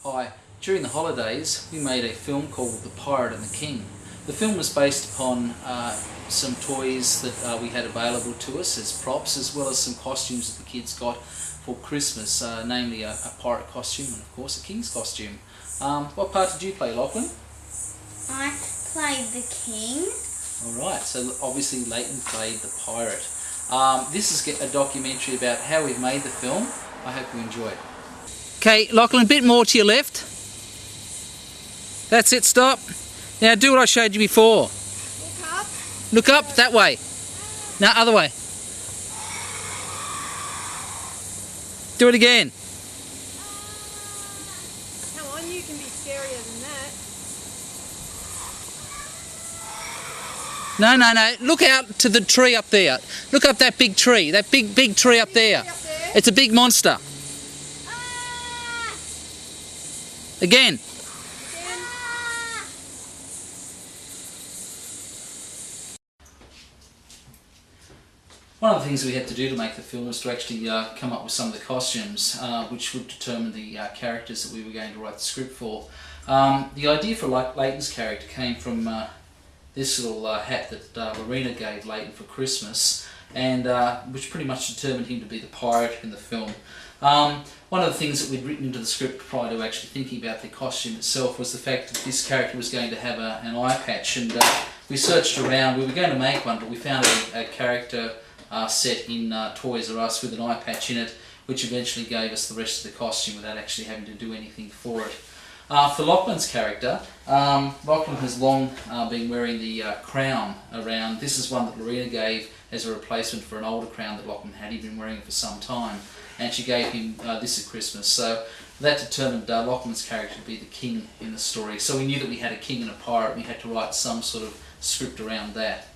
Hi. During the holidays we made a film called The Pirate and the King. The film was based upon some toys that we had available to us as props, as well as some costumes that the kids got for Christmas, namely a pirate costume and of course a king's costume. What part did you play, Lachlan? I played the king. Alright, so obviously Layton played the pirate. This is a documentary about how we've made the film. I hope you enjoy it. Okay, Lachlan, a bit more to your left. That's it, stop. Now do what I showed you before. Look up. Look up, that way. No, other way. Do it again. Come on, you can be scarier than that. No. Look out to the tree up there. Look up that big tree. That big tree up there. It's a big monster. Again. One of the things we had to do to make the film was to actually come up with some of the costumes which would determine the characters that we were going to write the script for. The idea for Layton's character came from this little hat that Lorena gave Layton for Christmas, and which pretty much determined him to be the pirate in the film. One of the things that we'd written into the script prior to actually thinking about the costume itself was the fact that this character was going to have an eye patch, and we searched around. We were going to make one, but we found a character set in Toys R Us with an eye patch in it, which eventually gave us the rest of the costume without actually having to do anything for it. For Lachlan's character, Lachlan has long been wearing the crown around. This is one that Lorena gave as a replacement for an older crown that Lachlan had. He'd been wearing it for some time, and she gave him this at Christmas. So that determined Lachlan's character to be the king in the story. So we knew that we had a king and a pirate, and we had to write some sort of script around that.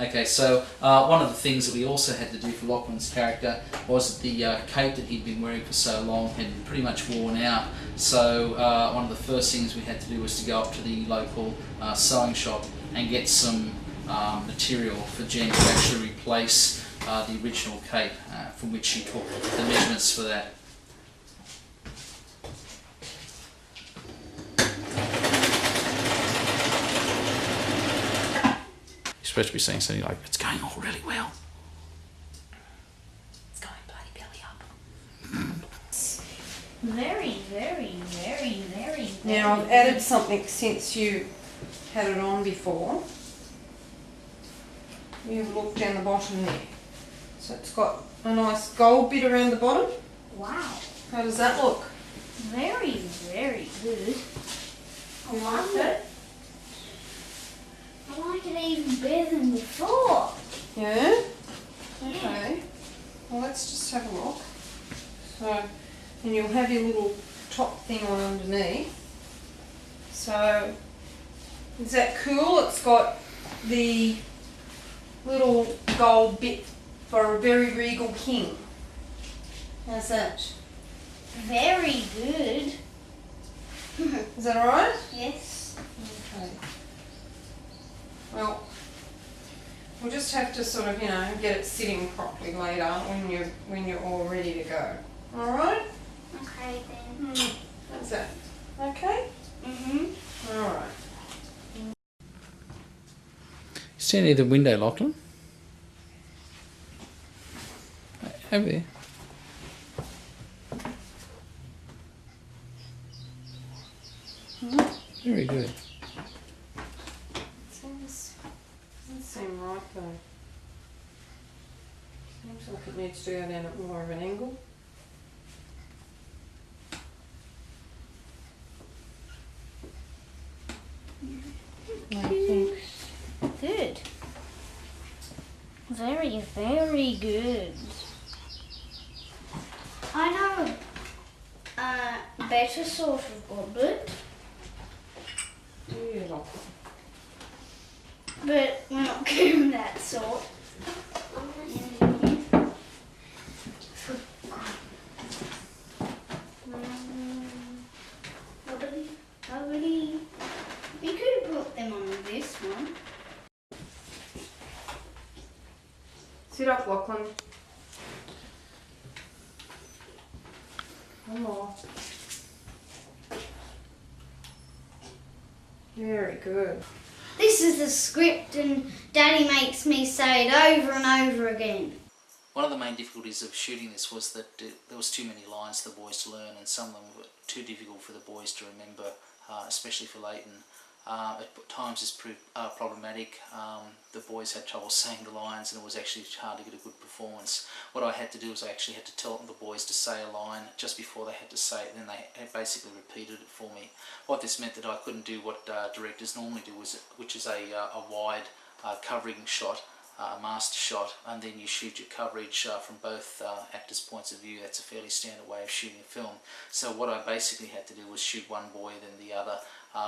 Okay, so one of the things that we also had to do for Lachlan's character was that the cape that he'd been wearing for so long had pretty much worn out. So one of the first things we had to do was to go up to the local sewing shop and get some material for Jen to actually replace the original cape, from which she took the measurements for that. You're supposed to be saying something like, "It's going all really well." It's going bloody belly up. Very. Now I've added something since you had it on before. You've looked down the bottom there. So it's got a nice gold bit around the bottom. Wow. How does that look? Very good. You like it? I like it even better than before. Yeah? Okay. Well, let's just have a look. So, and you'll have your little top thing on underneath. So, is that cool? It's got the little gold bit for a very regal king. How's that? Very good. Is that alright? Yes. Okay. Well, we'll just have to sort of, get it sitting properly later when you're all ready to go. Alright? Okay then. How's that? Okay? Alright. Stand near the window, Lachlan. Over there. Very good. Doesn't seem right though. Seems like it needs to go down at more of an angle. I think. Good. Very good. I know a better sort of goblet, Yeah. but we're not getting that sort. We could put them on this one. Sit up, Lachlan. One more. Very good. This is the script and Daddy makes me say it over and over again. One of the main difficulties of shooting this was that there was too many lines for the boys to learn, and some of them were too difficult for the boys to remember, especially for Layton. At times this proved problematic. The boys had trouble saying the lines, and it was actually hard to get a good performance. What I had to do was I actually had to tell the boys to say a line just before they had to say it, and then they had basically repeated it for me. What this meant that I couldn't do what directors normally do, which is a wide covering shot, a master shot, and then you shoot your coverage from both actors' points of view. That's a fairly standard way of shooting a film. So what I basically had to do was shoot one boy then the other,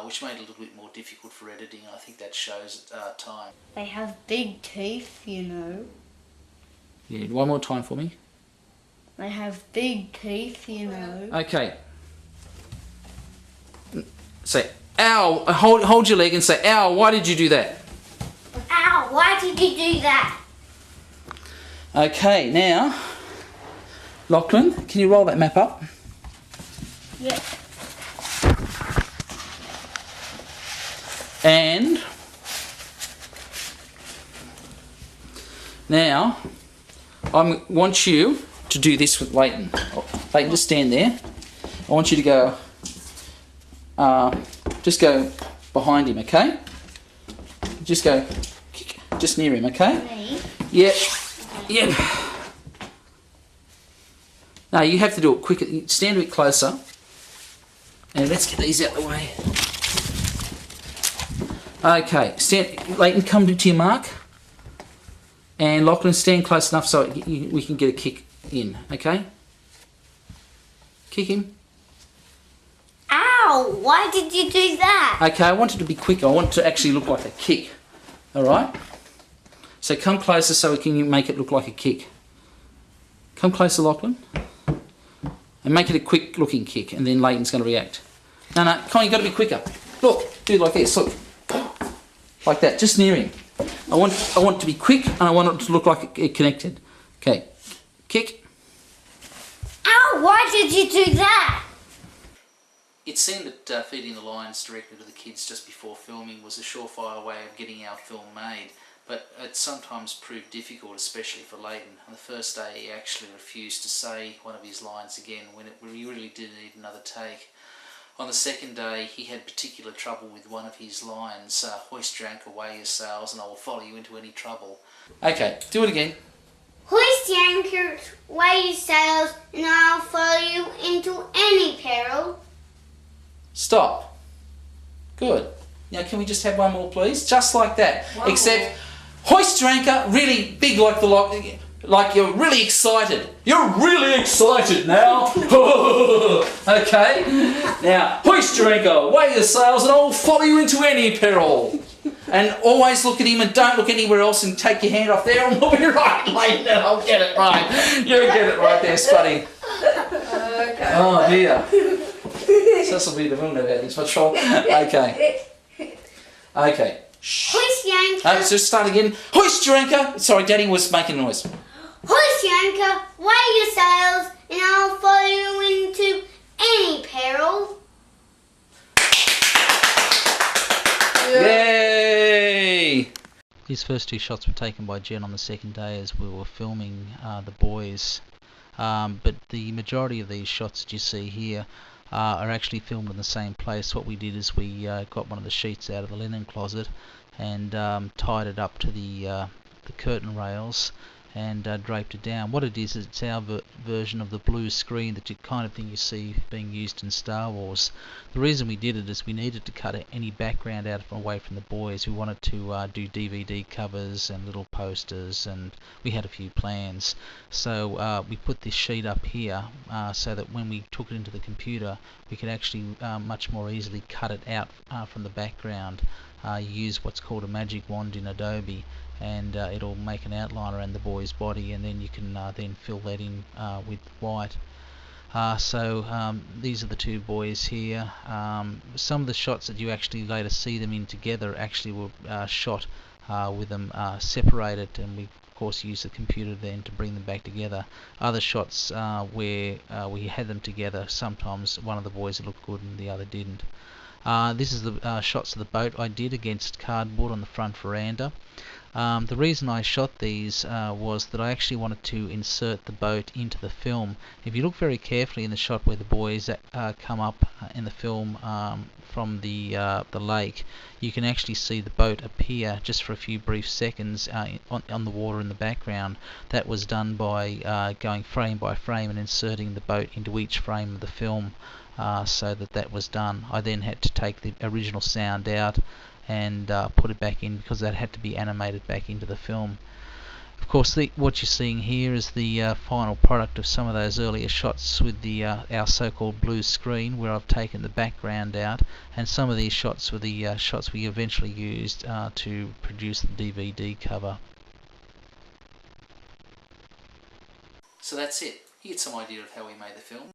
which made it a little bit more difficult for editing, and I think that shows time. They have big teeth, you know. Yeah, one more time for me. They have big teeth, you know. Okay. Say, ow, hold your leg and say, ow, why did you do that? Ow, why did you do that? Okay, now, Lachlan, can you roll that map up? Yep. And now, I want you to do this with Layton. Layton, just stand there. I want you to go, just go behind him, okay? Just go, just near him, okay? Me? Yep, yep. No, you have to do it quicker. Stand a bit closer. And let's get these out of the way. Okay, Layton, come to your mark. And Lachlan, stand close enough so we can get a kick in, okay? Kick him. Ow, why did you do that? Okay, I want it to be quicker. I want it to actually look like a kick. Alright? So come closer so we can make it look like a kick. Come closer, Lachlan. And make it a quick looking kick, and then Layton's going to react. No, come on, you've got to be quicker. Look, do it like this, look. Like that, just near him. I want it to be quick, and I want it to look like it connected. Okay, kick. Ow, why did you do that? It seemed that feeding the lines directly to the kids just before filming was a surefire way of getting our film made, but it sometimes proved difficult, especially for Layton. On the first day he actually refused to say one of his lines again when we really did need another take. On the second day he had particular trouble with one of his lines, hoist your anchor, weigh your sails, and I will follow you into any trouble. Okay, do it again. Hoist your anchor, weigh your sails, and I'll follow you into any peril. Stop. Good. Now can we just have one more, please? Just like that. One Except more. hoist your anchor really big, like you're really excited. You're really excited now. Okay. Now hoist your anchor, weigh your sails, and I'll follow you into any peril. And always look at him and don't look anywhere else, and take your hand off there and we'll be right, Layton. I'll get it right. You'll get it right there, Spuddy. Okay. Oh dear. So this will be the rule about this patrol. Okay. Okay. Shh. Hoist your anchor. So start again. Hoist your anchor. Sorry, Daddy was making noise. Hoist your anchor, weigh your sails, and I'll follow you into any peril. Yay! These first two shots were taken by Jen on the second day as we were filming the boys. But the majority of these shots that you see here are actually filmed in the same place. What we did is we got one of the sheets out of the linen closet and tied it up to the curtain rails and draped it down. What it is, it's our version of the blue screen that you kind of thing you see being used in Star Wars. The reason we did it is we needed to cut any background out away from the boys. We wanted to do DVD covers and little posters, and we had a few plans. So we put this sheet up here so that when we took it into the computer we could actually much more easily cut it out from the background. Use what's called a magic wand in Adobe, and it'll make an outline around the boy's body, and then you can then fill that in with white. So these are the two boys here. Some of the shots that you actually later see them in together actually were shot with them separated, and we of course use the computer then to bring them back together. Other shots where we had them together, sometimes one of the boys looked good and the other didn't. This is the shots of the boat I did against cardboard on the front veranda. The reason I shot these was that I actually wanted to insert the boat into the film. If you look very carefully in the shot where the boys come up in the film from the lake, you can actually see the boat appear just for a few brief seconds on the water in the background. That was done by going frame by frame and inserting the boat into each frame of the film, so that was done. I then had to take the original sound out and put it back in because that had to be animated back into the film. Of course, what you're seeing here is the final product of some of those earlier shots with our so-called blue screen, where I've taken the background out, and some of these shots were the shots we eventually used to produce the DVD cover. So that's it. You get some idea of how we made the film.